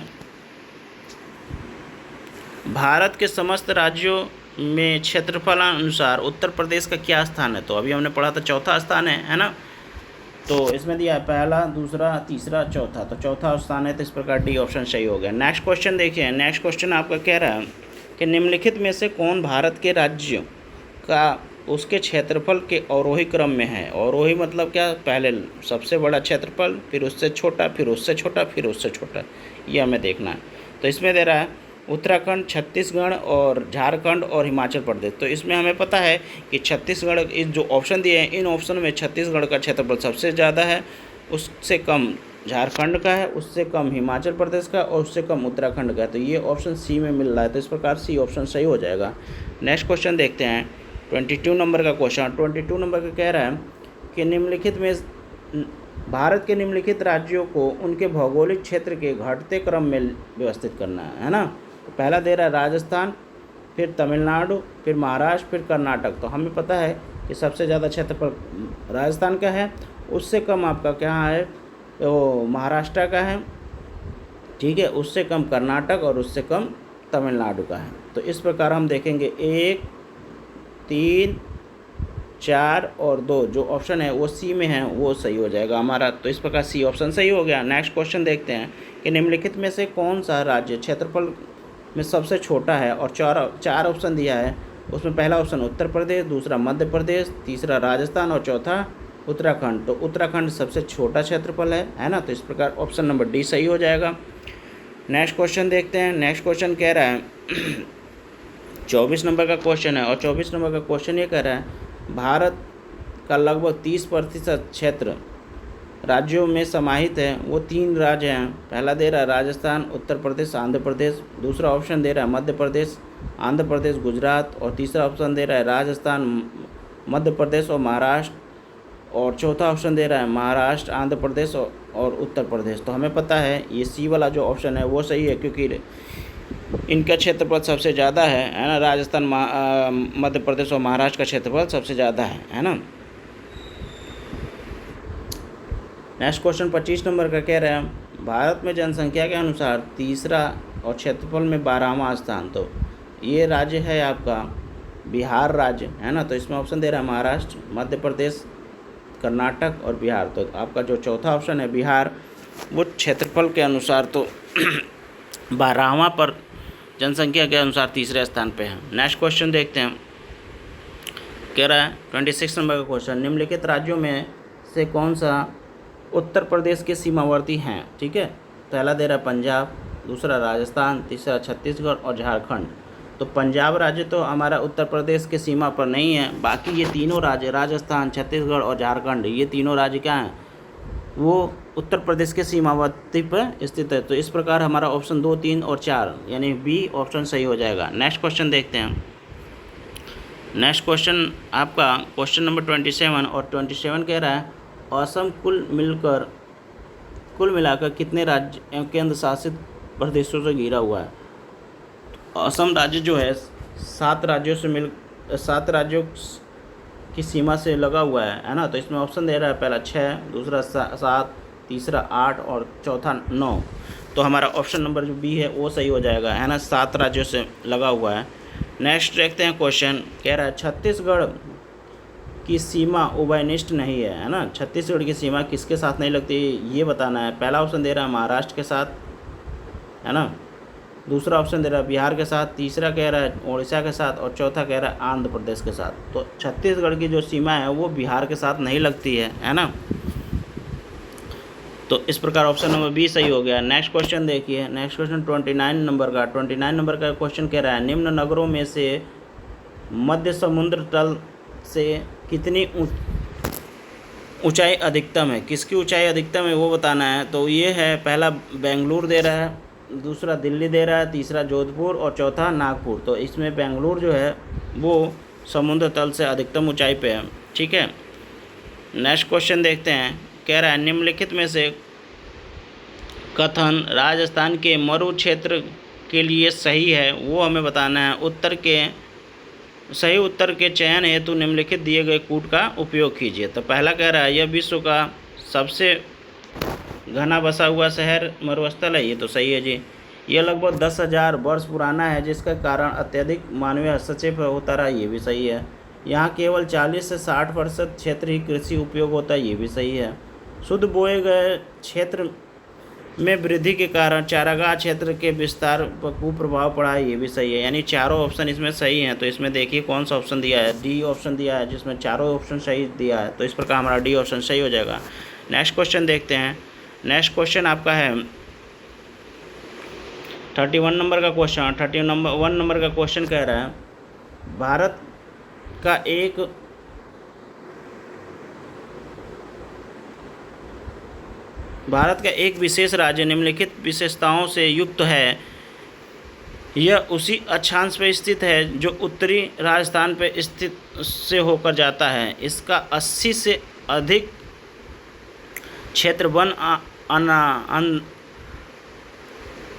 भारत के समस्त राज्यों में क्षेत्रफल अनुसार उत्तर प्रदेश का क्या स्थान है। तो अभी हमने पढ़ा था चौथा स्थान है ना। तो इसमें दिया है पहला, दूसरा, तीसरा, चौथा। तो चौथा स्थान है, तो इस प्रकार डी ऑप्शन सही हो गया। नेक्स्ट क्वेश्चन देखिए। नेक्स्ट क्वेश्चन आपका कह रहा है कि निम्नलिखित में से कौन भारत के राज्यों का उसके क्षेत्रफल के अवरोही क्रम में है। अवरोही मतलब क्या, पहले सबसे बड़ा क्षेत्रफल, फिर उससे छोटा, फिर उससे छोटा, फिर उससे छोटा, ये हमें देखना है। तो इसमें दे रहा है उत्तराखंड, छत्तीसगढ़ और झारखंड और हिमाचल प्रदेश। तो इसमें हमें पता है कि छत्तीसगढ़, इस जो ऑप्शन दिए हैं इन ऑप्शन में छत्तीसगढ़ का क्षेत्रफल सबसे ज़्यादा है, उससे कम झारखंड का है, उससे कम हिमाचल प्रदेश का और उससे कम उत्तराखंड का है। तो ये ऑप्शन सी में मिल रहा है। तो इस प्रकार सी ऑप्शन सही हो जाएगा। नेक्स्ट क्वेश्चन देखते हैं 22 नंबर का क्वेश्चन। 22 नंबर का कह रहा है कि निम्नलिखित में भारत के निम्नलिखित राज्यों को उनके भौगोलिक क्षेत्र के घटते क्रम में व्यवस्थित करना है ना। तो पहला दे रहा है राजस्थान, फिर तमिलनाडु, फिर महाराष्ट्र, फिर कर्नाटक। तो हमें पता है कि सबसे ज़्यादा क्षेत्रफल राजस्थान का है, उससे कम आपका क्या है वो महाराष्ट्र का है, ठीक है, उससे कम कर्नाटक और उससे कम तमिलनाडु का है। तो इस प्रकार हम देखेंगे 1, 3, 4 और 2 जो ऑप्शन है वो सी में है, वो सही हो जाएगा हमारा। तो इस प्रकार सी ऑप्शन सही हो गया। नेक्स्ट क्वेश्चन देखते हैं कि निम्नलिखित में से कौन सा राज्य क्षेत्रफल में सबसे छोटा है। और चार ऑप्शन दिया है, उसमें पहला ऑप्शन उत्तर प्रदेश, दूसरा मध्य प्रदेश, तीसरा राजस्थान और चौथा उत्तराखंड। तो उत्तराखंड सबसे छोटा क्षेत्रफल है ना। तो इस प्रकार ऑप्शन नंबर डी सही हो जाएगा। नेक्स्ट क्वेश्चन देखते हैं। नेक्स्ट क्वेश्चन कह रहा है 24 नंबर का क्वेश्चन है, और 24 नंबर का क्वेश्चन ये कह रहा है भारत का लगभग 30% क्षेत्र राज्यों में समाहित है। वो 3 राज्य हैं, पहला दे रहा है राजस्थान, उत्तर प्रदेश, आंध्र प्रदेश, दूसरा ऑप्शन दे रहा है मध्य प्रदेश, आंध्र प्रदेश, गुजरात, और तीसरा ऑप्शन दे रहा है राजस्थान, मध्य प्रदेश और महाराष्ट्र, और चौथा ऑप्शन दे रहा है महाराष्ट्र, आंध्र प्रदेश और उत्तर प्रदेश। तो हमें पता है ये सी वाला जो ऑप्शन है वो सही है, क्योंकि इनका क्षेत्रफल सबसे ज़्यादा है ना। राजस्थान, मध्य प्रदेश और महाराष्ट्र का क्षेत्रफल सबसे ज़्यादा है ना। नेक्स्ट क्वेश्चन 25 नंबर का कह रहे हैं भारत में जनसंख्या के अनुसार तीसरा और क्षेत्रफल में 12वां स्थान। तो ये राज्य है आपका बिहार राज्य, है ना। तो इसमें ऑप्शन दे रहा है महाराष्ट्र, मध्य प्रदेश, कर्नाटक और बिहार। तो आपका जो चौथा ऑप्शन है बिहार, वो क्षेत्रफल के अनुसार तो 12वां पर जनसंख्या के अनुसार तीसरे स्थान पे है। नेक्स्ट क्वेश्चन देखते हैं। कह रहा है 26 नंबर का क्वेश्चन, निम्नलिखित राज्यों में से कौन सा उत्तर प्रदेश के सीमावर्ती हैं। ठीक है, पहला दे रहा है पंजाब, दूसरा राजस्थान, तीसरा छत्तीसगढ़ और झारखंड। तो पंजाब राज्य तो हमारा उत्तर प्रदेश के सीमा पर नहीं है, बाकी ये तीनों राज्य राजस्थान, छत्तीसगढ़ और झारखंड, ये तीनों राज्य क्या हैं, वो उत्तर प्रदेश के सीमावर्ती पर स्थित है। तो इस प्रकार हमारा ऑप्शन 2, 3 और 4 यानी बी ऑप्शन सही हो जाएगा। नेक्स्ट क्वेश्चन देखते हैं। नेक्स्ट क्वेश्चन आपका क्वेश्चन नंबर 27 और 27 कह रहा है असम कुल मिलकर कुल मिलाकर कितने राज्य एवं केंद्र शासित प्रदेशों से घिरा हुआ है? असम राज्य जो है 7 राज्यों की सीमा से लगा हुआ है ना। तो इसमें ऑप्शन दे रहा है, पहला 6, दूसरा 7, तीसरा 8 और चौथा 9। तो हमारा ऑप्शन नंबर जो बी है वो सही हो जाएगा, है ना, 7 राज्यों से लगा हुआ है। नेक्स्ट देखते हैं क्वेश्चन, कह रहा है छत्तीसगढ़ की सीमा उभयनिष्ठ नहीं है ना। छत्तीसगढ़ की सीमा किसके साथ नहीं लगती ये बताना है। पहला ऑप्शन दे रहा है महाराष्ट्र के साथ, है ना, दूसरा ऑप्शन दे रहा है बिहार के साथ, तीसरा कह रहा है उड़ीसा के साथ और चौथा कह रहा है आंध्र प्रदेश के साथ। तो छत्तीसगढ़ की जो सीमा है वो बिहार के साथ नहीं लगती है ना। तो इस प्रकार ऑप्शन नंबर बी सही हो गया। नेक्स्ट क्वेश्चन देखिए, नेक्स्ट क्वेश्चन 29 नंबर का क्वेश्चन कह रहा है निम्न नगरों में से मध्य समुद्र तल से कितनी ऊंचाई अधिकतम है? किसकी ऊंचाई अधिकतम है वो बताना है। तो ये है, पहला बेंगलुरु दे रहा है, दूसरा दिल्ली दे रहा है, तीसरा जोधपुर और चौथा नागपुर। तो इसमें बेंगलुरु जो है वो समुद्र तल से अधिकतम ऊंचाई पे है, ठीक है। नेक्स्ट क्वेश्चन देखते हैं, कह रहा है निम्नलिखित में से कथन राजस्थान के मरु क्षेत्र के लिए सही है वो हमें बताना है। सही उत्तर के चयन हेतु निम्नलिखित दिए गए कूट का उपयोग कीजिए। तो पहला कह रहा है यह विश्व का सबसे घना बसा हुआ शहर मरुस्थल है, ये तो सही है जी। यह लगभग 10,000 वर्ष पुराना है जिसका कारण अत्यधिक मानवीय हस्तक्षेप होता रहा, ये भी सही है। यहाँ केवल 40 से 60% क्षेत्र ही कृषि उपयोग होता है, ये भी सही है। शुद्ध बोए गए क्षेत्र में वृद्धि के कारण चारागाह क्षेत्र के विस्तार पर कुप्रभाव पड़ा है, ये भी सही है। यानी चारों ऑप्शन इसमें सही हैं। तो इसमें देखिए कौन सा ऑप्शन दिया है, डी ऑप्शन दिया है जिसमें चारों ऑप्शन सही दिया है। तो इस प्रकार हमारा डी ऑप्शन सही हो जाएगा। नेक्स्ट क्वेश्चन देखते हैं। नेक्स्ट क्वेश्चन आपका है 31 नंबर का क्वेश्चन। 31 नंबर का क्वेश्चन कह रहा है भारत का एक विशेष राज्य निम्नलिखित विशेषताओं से युक्त है। यह उसी अक्षांश पर स्थित है जो उत्तरी राजस्थान पर स्थित से होकर जाता है। इसका 80 से अधिक क्षेत्र वन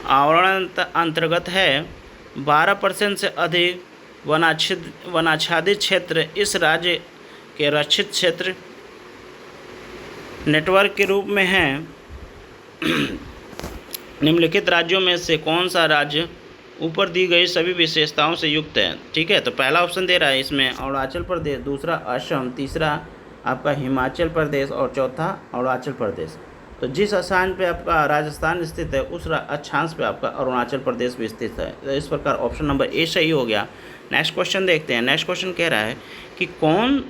आवरण अंतर्गत है। 12% से अधिक वनाच्छादित क्षेत्र इस राज्य के रक्षित क्षेत्र नेटवर्क के रूप में हैं। निम्नलिखित राज्यों में से कौन सा राज्य ऊपर दी गई सभी विशेषताओं से युक्त है? ठीक है, तो पहला ऑप्शन दे रहा है इसमें अरुणाचल प्रदेश, दूसरा असम, तीसरा आपका हिमाचल प्रदेश और चौथा अरुणाचल प्रदेश। तो जिस स्थान पे आपका राजस्थान स्थित है उस अक्षांश पे आपका अरुणाचल प्रदेश भी स्थित है। तो इस प्रकार ऑप्शन नंबर ए सही हो गया। नेक्स्ट क्वेश्चन देखते हैं। नेक्स्ट क्वेश्चन कह रहा है कि कौन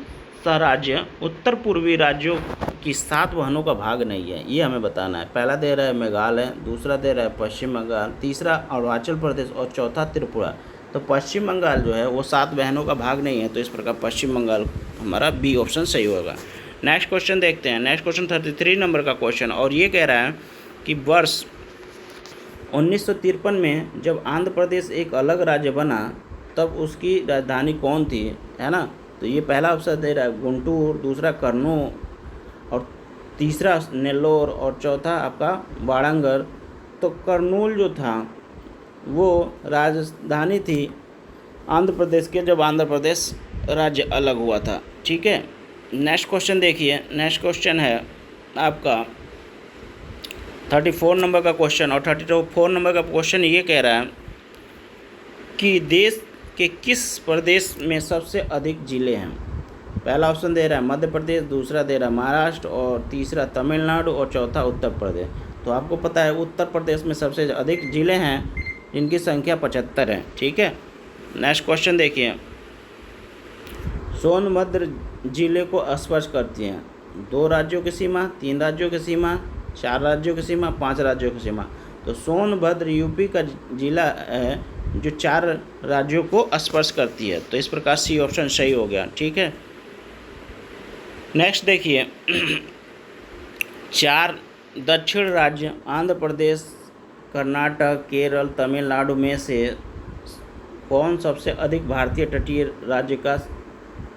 सा राज्य उत्तर पूर्वी राज्यों की 7 बहनों का भाग नहीं है, ये हमें बताना है। पहला दे रहा है मेघालय, दूसरा दे रहा है पश्चिम बंगाल, तीसरा अरुणाचल प्रदेश और चौथा त्रिपुरा। तो पश्चिम बंगाल जो है वो 7 बहनों का भाग नहीं है। तो इस प्रकार पश्चिम बंगाल हमारा बी ऑप्शन सही होगा। नेक्स्ट क्वेश्चन देखते हैं। नेक्स्ट क्वेश्चन 33 नंबर का क्वेश्चन, और ये कह रहा है कि वर्ष 1953 में जब आंध्र प्रदेश एक अलग राज्य बना तब उसकी राजधानी कौन थी, है ना। तो ये पहला ऑप्शन दे रहा है गुंटूर, दूसरा कर्नूल और तीसरा नेल्लोर और चौथा आपका वारंगल। तो कर्नूल जो था वो राजधानी थी आंध्र प्रदेश के जब आंध्र प्रदेश राज्य अलग हुआ था, ठीक है। नेक्स्ट क्वेश्चन देखिए। नेक्स्ट क्वेश्चन है आपका 34 नंबर का क्वेश्चन, और 34 नंबर का क्वेश्चन ये कह रहा है कि देश के किस प्रदेश में सबसे अधिक जिले हैं? पहला ऑप्शन दे रहा है मध्य प्रदेश, दूसरा दे रहा है महाराष्ट्र और तीसरा तमिलनाडु और चौथा उत्तर प्रदेश। तो आपको पता है उत्तर प्रदेश में सबसे अधिक जिले हैं जिनकी संख्या 75 है, ठीक है। नेक्स्ट क्वेश्चन देखिए। सोनभद्र जिले को स्पर्श करती हैं 2 राज्यों की सीमा, 3 राज्यों की सीमा, 4 राज्यों की सीमा, 5 राज्यों की सीमा। तो सोनभद्र यूपी का जिला है जो 4 राज्यों को स्पर्श करती है। तो इस प्रकार सी ऑप्शन सही हो गया, ठीक है। नेक्स्ट देखिए 4 दक्षिण राज्य आंध्र प्रदेश, कर्नाटक, केरल, तमिलनाडु में से कौन सबसे अधिक भारतीय तटीय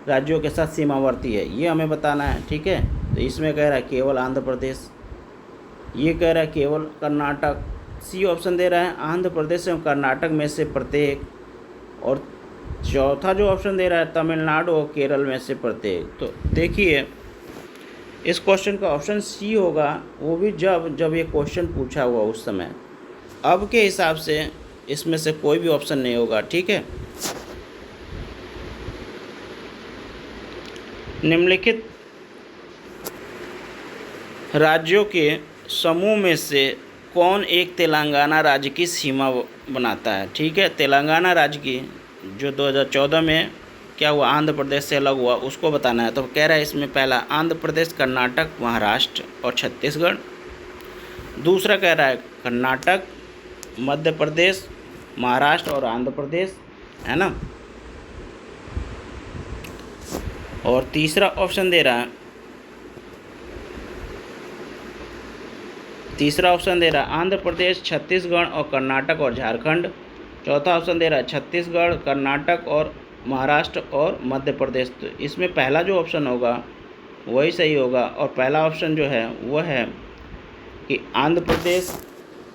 राज्यों के साथ सीमावर्ती है, ये हमें बताना है, ठीक है। तो इसमें कह रहा है केवल आंध्र प्रदेश, ये कह रहा है केवल कर्नाटक। सी ऑप्शन दे रहा है आंध्र प्रदेश एवं कर्नाटक में से प्रत्येक। और चौथा जो ऑप्शन दे रहा है तमिलनाडु और केरल में से प्रत्येक। तो देखिए इस क्वेश्चन का ऑप्शन सी होगा, वो भी जब ये क्वेश्चन पूछा हुआ उस समय। अब के हिसाब से इसमें से कोई भी ऑप्शन नहीं होगा, ठीक है। निम्नलिखित राज्यों के समूह में से कौन एक तेलंगाना राज्य की सीमा बनाता है, ठीक है। तेलंगाना राज्य की जो 2014 में क्या हुआ, आंध्र प्रदेश से अलग हुआ, उसको बताना है। तो कह रहा है इसमें पहला आंध्र प्रदेश, कर्नाटक, महाराष्ट्र और छत्तीसगढ़। दूसरा कह रहा है कर्नाटक, मध्य प्रदेश, महाराष्ट्र और आंध्र प्रदेश, है ना। और तीसरा ऑप्शन दे रहा है आंध्र प्रदेश, छत्तीसगढ़ और कर्नाटक और झारखंड। चौथा ऑप्शन दे रहा है छत्तीसगढ़, कर्नाटक और महाराष्ट्र और मध्य प्रदेश। तो इसमें पहला जो ऑप्शन होगा वही सही होगा। और पहला ऑप्शन जो है वो है कि आंध्र प्रदेश,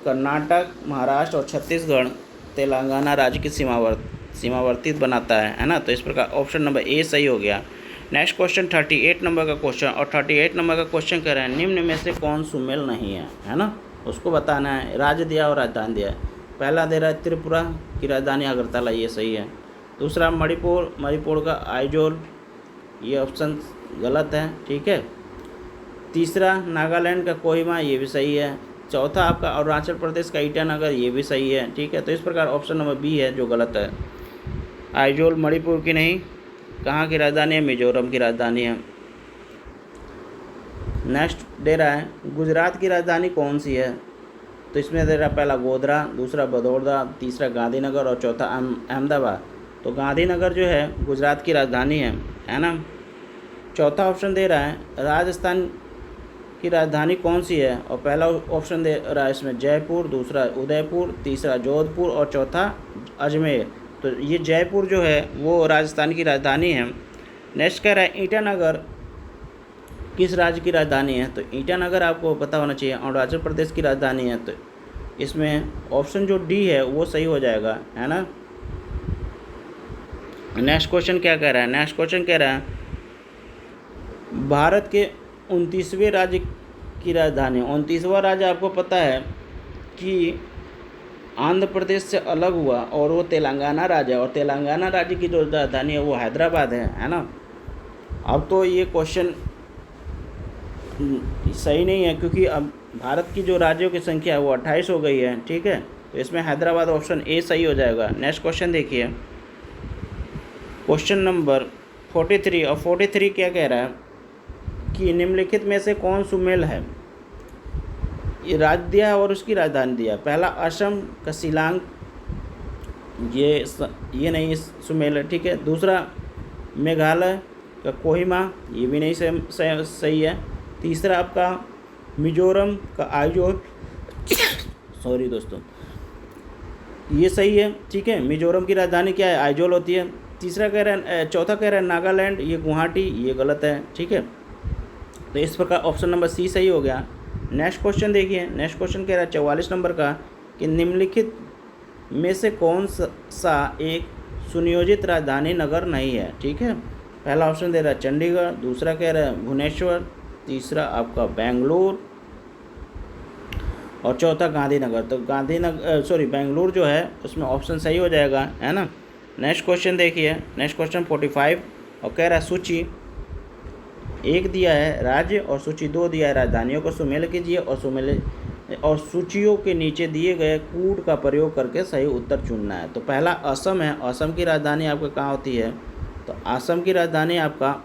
कर्नाटक, महाराष्ट्र और छत्तीसगढ़ तेलंगाना राज्य की सीमावर्ती बनाता है ना। तो इस प्रकार ऑप्शन नंबर ए सही हो गया। नेक्स्ट क्वेश्चन 38 नंबर का क्वेश्चन, और 38 नंबर का क्वेश्चन कह रहा है निम्न में से कौन सुमेल नहीं है ना, उसको बताना है। राज्य दिया और राजधानी दिया है। पहला दे रहा है त्रिपुरा की राजधानी अगरतला, ये सही है। दूसरा मणिपुर का आइजोल, ये ऑप्शन गलत है, ठीक है। तीसरा नागालैंड का कोहिमा, ये भी सही है। चौथा आपका अरुणाचल प्रदेश का ईटानगर, ये भी सही है, ठीक है। तो इस प्रकार ऑप्शन नंबर बी है जो गलत है। आइजोल मणिपुर की नहीं, कहाँ की राजधानी है, मिजोरम की राजधानी है। नेक्स्ट दे रहा है गुजरात की राजधानी कौन सी है। तो इसमें दे रहा पहला गोधरा, दूसरा बड़ौदा, तीसरा गांधीनगर और चौथा अहमदाबाद। तो गांधीनगर जो है गुजरात की राजधानी है ना। चौथा ऑप्शन दे रहा है राजस्थान की राजधानी कौन सी है, और पहला ऑप्शन दे रहा है इसमें जयपुर, दूसरा उदयपुर, तीसरा जोधपुर और चौथा अजमेर। तो ये जयपुर जो है वो राजस्थान की राजधानी है। नेक्स्ट कह रहा है ईटानगर किस राज्य की राजधानी है। तो ईटानगर आपको पता होना चाहिए अरुणाचल प्रदेश की राजधानी है। तो इसमें ऑप्शन जो डी है वो सही हो जाएगा, है ना। नेक्स्ट क्वेश्चन क्या कह रहा है, नेक्स्ट क्वेश्चन कह रहा है भारत के 29वें राज्य की राजधानी। 29वां राज्य आपको पता है कि आंध्र प्रदेश से अलग हुआ और वो तेलंगाना राज्य है, और तेलंगाना राज्य की जो राजधानी है वो हैदराबाद है ना। अब तो ये क्वेश्चन सही नहीं है, क्योंकि अब भारत की जो राज्यों की संख्या है वो 28 हो गई है, ठीक है। तो इसमें हैदराबाद ऑप्शन ए सही हो जाएगा। नेक्स्ट क्वेश्चन देखिए, क्वेश्चन नंबर 43। और 43 क्या कह रहा है कि निम्नलिखित में से कौन सुमेल है। ये राज्य दिया और उसकी राजधानी दिया। पहला असम का शिलांग, ये नहीं सुमेल है, ठीक है। दूसरा मेघालय का कोहिमा, ये भी नहीं सही है। तीसरा आपका मिजोरम का आइजोल सॉरी दोस्तों, ये सही है, ठीक है। मिजोरम की राजधानी क्या है, आइजोल होती है। तीसरा कह रहा है, चौथा कह रहा है नागालैंड, ये गुवाहाटी, ये गलत है, ठीक है। तो इस प्रकार ऑप्शन नंबर सी सही हो गया। नेक्स्ट क्वेश्चन देखिए, नेक्स्ट क्वेश्चन कह रहा है 44 नंबर का कि निम्नलिखित में से कौन सा एक सुनियोजित राजधानी नगर नहीं है, ठीक है। पहला ऑप्शन दे रहा है चंडीगढ़, दूसरा कह रहा है भुवनेश्वर, तीसरा आपका बेंगलुरु और चौथा गांधीनगर। तो बेंगलुरु जो है उसमें ऑप्शन सही हो जाएगा, है ना। नेक्स्ट क्वेश्चन देखिए, नेक्स्ट क्वेश्चन 45 और कह रहा है सूची 1 दिया है राज्य और सूची 2 दिया है राजधानियों को सुमेल कीजिए और सूचियों के नीचे दिए गए कूट का प्रयोग करके सही उत्तर चुनना है। तो पहला असम है, असम की राजधानी आपका कहाँ होती है। तो असम की राजधानी आपका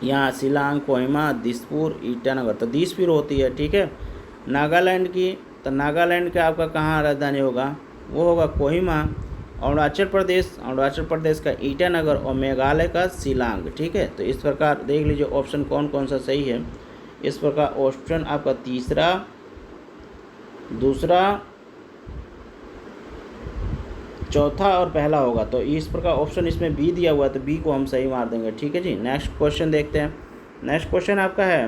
यहाँ शिलांग, कोहिमा, दिसपुर, ईटानगर, तो दिसपुर होती है, ठीक है। नागालैंड की, तो नागालैंड का आपका कहाँ राजधानी होगा, वो होगा कोहिमा। अरुणाचल प्रदेश का ईटानगर और मेघालय का शिलांग, ठीक है। तो इस प्रकार देख लीजिए ऑप्शन कौन कौन सा सही है। इस प्रकार ऑप्शन आपका तीसरा, दूसरा, चौथा और पहला होगा। तो इस प्रकार ऑप्शन इसमें बी दिया हुआ है, तो बी को हम सही मार देंगे, ठीक है जी। नेक्स्ट क्वेश्चन देखते हैं। नेक्स्ट क्वेश्चन आपका है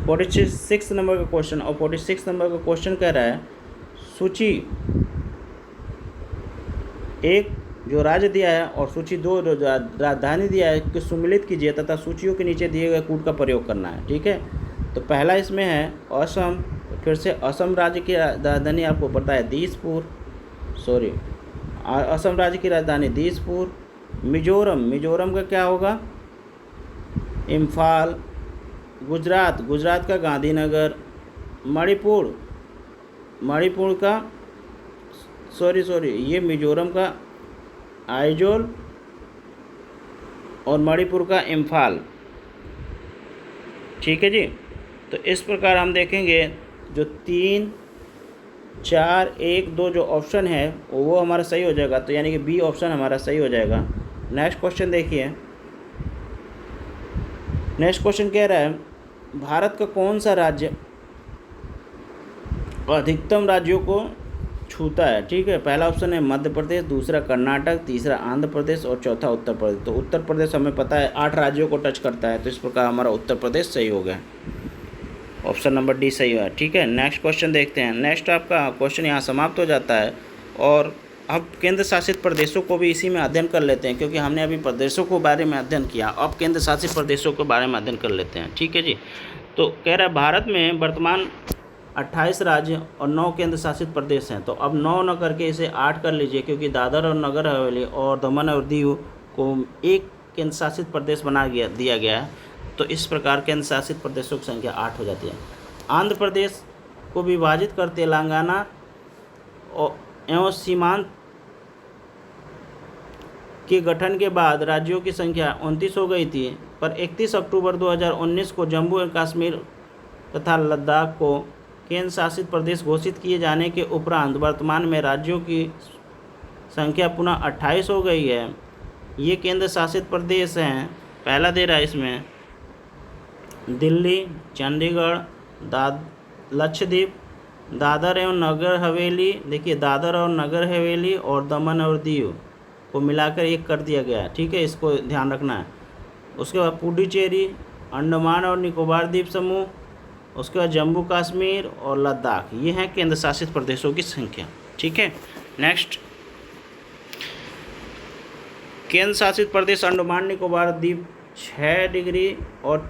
46 नंबर का क्वेश्चन, और 46 नंबर का क्वेश्चन कह रहा है सूची एक जो राज्य दिया है और सूची 2 जो राजधानी दिया है कि सुमिलित कीजिए तथा सूचियों के नीचे दिए गए कूट का प्रयोग करना है। ठीक है, तो पहला इसमें है असम। फिर से असम राज्य की राजधानी आपको पता है दिसपुर, असम राज्य की राजधानी दिसपुर। मिजोरम का क्या होगा? इम्फाल। गुजरात का गांधीनगर। मणिपुर का ये मिजोरम का आइजोल और मणिपुर का इम्फाल। ठीक है जी, तो इस प्रकार हम देखेंगे जो 3, 4, 1, 2 जो ऑप्शन है वो हमारा सही हो जाएगा, तो यानी कि बी ऑप्शन हमारा सही हो जाएगा। नेक्स्ट क्वेश्चन देखिए। नेक्स्ट क्वेश्चन कह रहा है भारत का कौन सा राज्य अधिकतम राज्यों को छूता है? ठीक है, पहला ऑप्शन है मध्य प्रदेश, दूसरा कर्नाटक, तीसरा आंध्र प्रदेश और चौथा उत्तर प्रदेश। तो उत्तर प्रदेश हमें पता है 8 राज्यों को टच करता है, तो इस प्रकार हमारा उत्तर प्रदेश सही हो गया, ऑप्शन नंबर डी सही हुआ। ठीक है, नेक्स्ट क्वेश्चन देखते हैं। नेक्स्ट आपका क्वेश्चन यहाँ समाप्त हो जाता है और अब केंद्र शासित प्रदेशों को भी इसी में अध्ययन कर लेते हैं, क्योंकि हमने अभी प्रदेशों के बारे में अध्ययन किया, अब केंद्र शासित प्रदेशों के बारे में अध्ययन कर लेते हैं। ठीक है जी, तो कह रहा है भारत में वर्तमान 28 राज्य और 9 केंद्र शासित प्रदेश हैं। तो अब 9 न करके इसे 8 कर लीजिए, क्योंकि दादर और नगर हवेली और दमन और दीव को एक केंद्र शासित प्रदेश दिया गया है। तो इस प्रकार केंद्र शासित प्रदेशों की संख्या 8 हो जाती है। आंध्र प्रदेश को विभाजित कर तेलंगाना एवं सीमांत के गठन के बाद राज्यों की संख्या 29 हो गई थी, पर 31 अक्टूबर 2019 को जम्मू एवं कश्मीर तथा लद्दाख को केंद्र शासित प्रदेश घोषित किए जाने के उपरांत वर्तमान में राज्यों की संख्या पुनः 28 हो गई है। ये केंद्र शासित प्रदेश हैं, पहला दे रहा है इसमें दिल्ली, चंडीगढ़, लक्षद्वीप, दादर एवं नगर हवेली। देखिए दादर और नगर हवेली और दमन और दीव को मिलाकर एक कर दिया गया है। ठीक है, इसको ध्यान रखना है। उसके बाद पुडुचेरी, अंडमान और निकोबार द्वीप समूह, उसके बाद जम्मू कश्मीर और लद्दाख, ये हैं केंद्र शासित प्रदेशों की संख्या। ठीक है, नेक्स्ट केंद्र शासित प्रदेश अंडमान निकोबार द्वीप 6 डिग्री और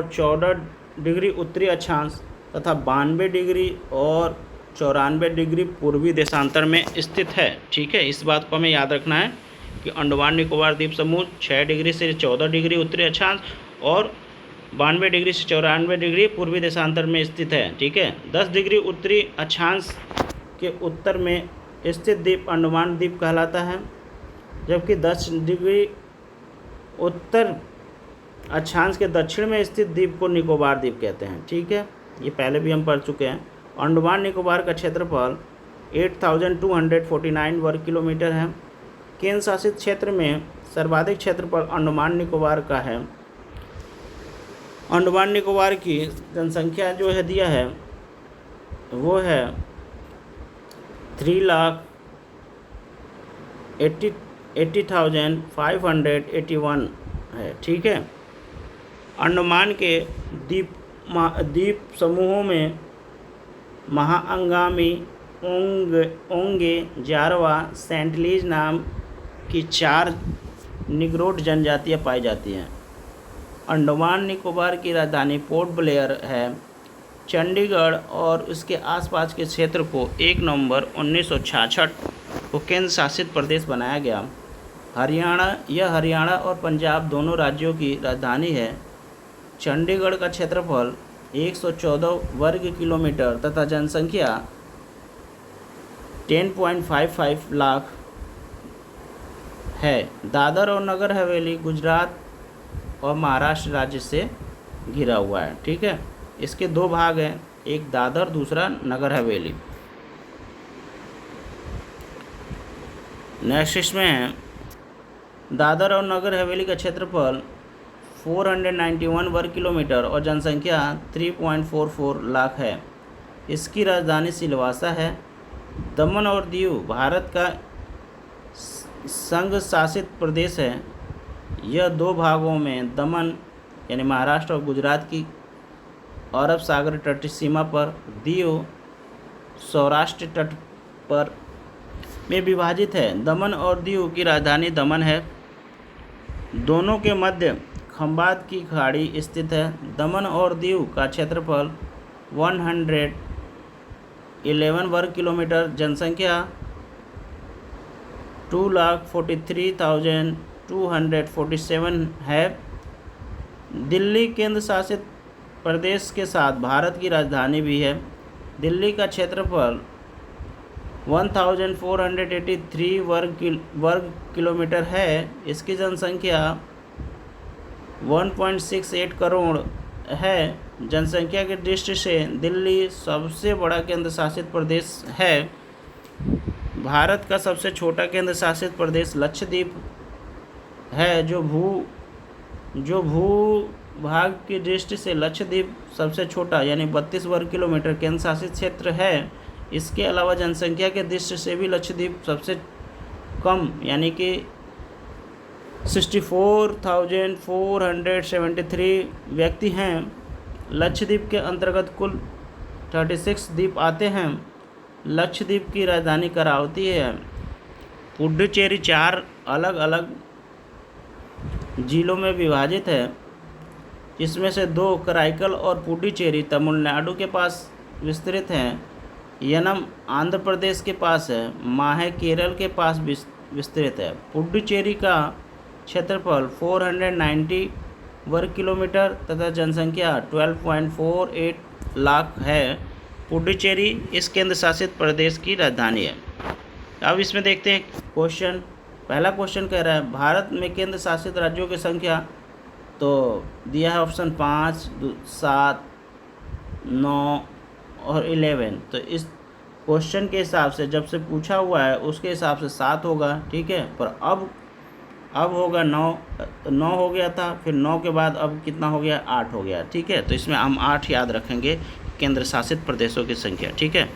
14 डिग्री उत्तरी अक्षांश तथा 92 डिग्री और 94 डिग्री पूर्वी देशांतर में स्थित है। ठीक है, इस बात को हमें याद रखना है कि अंडमान निकोबार द्वीप समूह 6 डिग्री से 14 डिग्री उत्तरी अक्षांश और 92 डिग्री से 94 डिग्री पूर्वी देशांतर में स्थित है। ठीक है, 10 डिग्री उत्तरी अक्षांश के उत्तर में स्थित द्वीप अंडमान द्वीप कहलाता है, जबकि 10 डिग्री उत्तर अक्षांश के दक्षिण में स्थित द्वीप को निकोबार द्वीप कहते हैं। ठीक है, ये पहले भी हम पढ़ चुके हैं। अंडमान निकोबार का क्षेत्रफल 8249 वर्ग किलोमीटर है। केंद्र शासित क्षेत्र में सर्वाधिक क्षेत्रफल अंडमान निकोबार का है। अंडमान निकोबार की जनसंख्या जो है दिया है वो है 3,80,581 है। ठीक है, अंडमान के द्वीप समूहों में महाअंगामी, ओंगे, जारवा, सेंटलीज नाम की 4 निग्रोड जनजातियाँ पाई जाती हैं। अंडमान निकोबार की राजधानी पोर्ट ब्लेयर है। चंडीगढ़ और उसके आसपास के क्षेत्र को 1 नवंबर 1966 को केंद्र शासित प्रदेश बनाया गया। हरियाणा और पंजाब दोनों राज्यों की राजधानी है। चंडीगढ़ का क्षेत्रफल 114 वर्ग किलोमीटर तथा जनसंख्या 10.55 लाख है। दादर और नगर हवेली गुजरात और महाराष्ट्र राज्य से घिरा हुआ है। ठीक है, इसके 2 भाग हैं, एक दादर दूसरा नगर हवेली। नेक्स्ट इसमें है दादर और नगर हवेली का क्षेत्रफल 491 वर्ग किलोमीटर और जनसंख्या 3.44 लाख है। इसकी राजधानी सिलवासा है। दमन और दीव भारत का संघ शासित प्रदेश है। यह 2 भागों में दमन यानी महाराष्ट्र और गुजरात की अरब सागर तटीय सीमा पर, दीव सौराष्ट्र तट पर में विभाजित है। दमन और दीव की राजधानी दमन है। दोनों के मध्य खंबात की खाड़ी स्थित है। दमन और दीव का क्षेत्रफल 111 वर्ग किलोमीटर, जनसंख्या 2,43,247 है। दिल्ली केंद्र शासित प्रदेश के साथ भारत की राजधानी भी है। दिल्ली का क्षेत्रफल 1483 वर्ग किलोमीटर है। इसकी जनसंख्या 1.68 करोड़ है। जनसंख्या की दृष्टि से दिल्ली सबसे बड़ा केंद्र शासित प्रदेश है। भारत का सबसे छोटा केंद्र शासित प्रदेश लक्षद्वीप है, जो भूभाग की दृष्टि से लक्षद्वीप सबसे छोटा यानी 32 वर्ग किलोमीटर केंद्र शासित क्षेत्र है। इसके अलावा जनसंख्या के दृष्टि से भी लक्षद्वीप सबसे कम यानी कि 64,473 व्यक्ति हैं। लक्षद्वीप के अंतर्गत कुल 36 द्वीप आते हैं। लक्षद्वीप की राजधानी करावती है। पुडुचेरी 4 अलग अलग जिलों में विभाजित है, जिसमें से 2 कराईकल और पुडुचेरी तमिलनाडु के पास विस्तृत हैं। यनम आंध्र प्रदेश के पास है। माहे केरल के पास विस्तृत है। पुडुचेरी का क्षेत्रफल 490 वर्ग किलोमीटर तथा जनसंख्या 12.48 लाख है। पुडुचेरी इस केंद्र शासित प्रदेश की राजधानी है। अब इसमें देखते हैं क्वेश्चन। पहला क्वेश्चन कह रहा है भारत में केंद्र शासित राज्यों की संख्या, तो दिया है ऑप्शन 5, 7, 9 और 11। तो इस क्वेश्चन के हिसाब से जब से पूछा हुआ है उसके हिसाब से 7 होगा, ठीक है। पर अब होगा 9 हो गया था, फिर 9 के बाद अब कितना हो गया, 8 हो गया, ठीक है। तो इसमें हम 8 याद रखेंगे केंद्र शासित प्रदेशों की संख्या, ठीक है।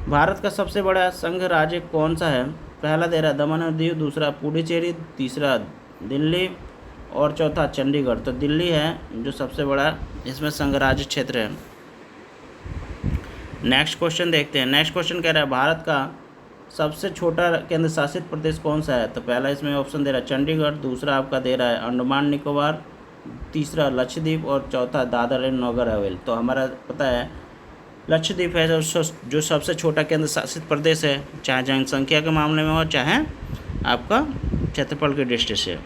भारत का सबसे बड़ा संघ राज्य कौन सा है? पहला दे रहा दमन और दीव, दूसरा पुडुचेरी, तीसरा दिल्ली और चौथा चंडीगढ़। तो दिल्ली है जो सबसे बड़ा इसमें संघ राज्य क्षेत्र है। नेक्स्ट क्वेश्चन देखते हैं। नेक्स्ट क्वेश्चन कह रहा है भारत का सबसे छोटा केंद्र शासित प्रदेश कौन सा है? तो पहला इसमें ऑप्शन दे रहा है चंडीगढ़, दूसरा आपका दे रहा है अंडमान निकोबार, तीसरा लक्षद्वीप और चौथा दादर एंड नगर हवेली। तो हमारा पता है लक्षद्वीप है जो सबसे छोटा केंद्र शासित प्रदेश है, चाहे जनसंख्या के मामले में हो चाहे आपका क्षेत्रफल की दृष्टि से।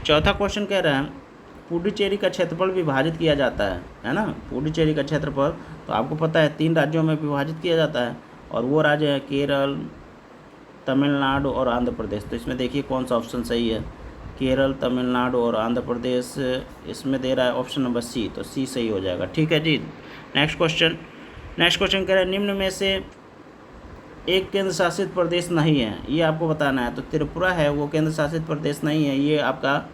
चौथा क्वेश्चन कह रहा है पुडुचेरी का क्षेत्रफल विभाजित किया जाता है ना। पुडुचेरी का क्षेत्रफल तो आपको पता है 3 राज्यों में विभाजित किया जाता है और वो राज्य है केरल, तमिलनाडु और आंध्र प्रदेश। तो इसमें देखिए कौन सा ऑप्शन सही है। केरल, तमिलनाडु और आंध्र प्रदेश, इसमें दे रहा है ऑप्शन नंबर सी, तो सी सही हो जाएगा, ठीक है जी। नेक्स्ट क्वेश्चन कह रहा है निम्न में से एक केंद्र शासित प्रदेश नहीं है, ये आपको बताना है। तो त्रिपुरा है वो केंद्र शासित प्रदेश नहीं है, ये आपका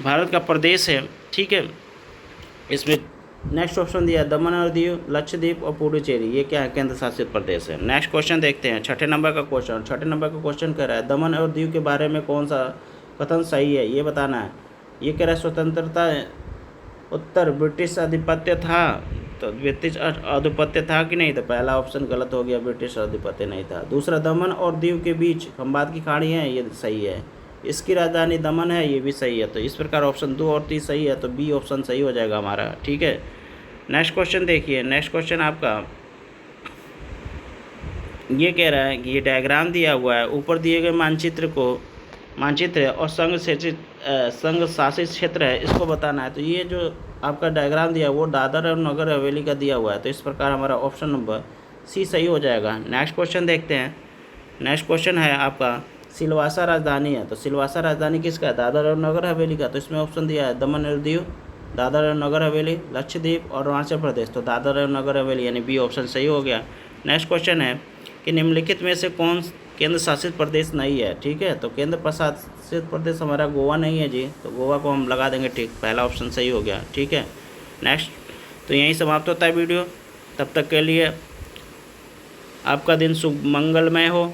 भारत का प्रदेश है, ठीक है। इसमें नेक्स्ट ऑप्शन दिया दमन और दीव, लक्षद्वीप और पुडुचेरी, ये क्या है, केंद्र शासित प्रदेश है। नेक्स्ट क्वेश्चन देखते हैं। छठे नंबर का क्वेश्चन कह रहा है दमन और दीव के बारे में कौन सा कथन सही है, ये बताना है। ये कह रहा है स्वतंत्रता उत्तर ब्रिटिश आधिपत्य था, तो ब्रिटिश आधिपत्य था कि नहीं? तो पहला ऑप्शन गलत हो गया, ब्रिटिश आधिपत्य नहीं था। दूसरा दमन और दीव के बीच खंबात की खाड़ी है, ये सही है। इसकी राजधानी दमन है, ये भी सही है। तो इस प्रकार ऑप्शन 2 और 3 सही है, तो बी ऑप्शन सही हो जाएगा हमारा, ठीक है। नेक्स्ट क्वेश्चन देखिए। नेक्स्ट क्वेश्चन आपका ये कह रहा है कि ये डायग्राम दिया हुआ है, ऊपर दिए गए मानचित्र और संघ शासित क्षेत्र है, इसको बताना है। तो ये जो आपका डायग्राम दिया है वो दादर और नगर हवेली का दिया हुआ है, तो इस प्रकार हमारा ऑप्शन नंबर सी सही हो जाएगा। नेक्स्ट क्वेश्चन देखते हैं। नेक्स्ट क्वेश्चन है आपका सिलवासा राजधानी है, तो सिलवासा राजधानी किसका है? दादर और नगर हवेली का। तो इसमें ऑप्शन दिया है दमन और दीव, दादर और नगर हवेली, लक्षद्वीप और अरुणाचल प्रदेश। तो दादर और नगर हवेली यानी बी ऑप्शन सही हो गया। नेक्स्ट क्वेश्चन है कि निम्नलिखित में से कौन केंद्र शासित प्रदेश नहीं है, ठीक है। तो केंद्र शासित प्रदेश हमारा गोवा नहीं है जी, तो गोवा को हम लगा देंगे, ठीक, पहला ऑप्शन सही हो गया, ठीक है। नेक्स्ट, तो यहीं समाप्त होता है वीडियो। तब तक के लिए आपका दिन शुभ मंगलमय हो।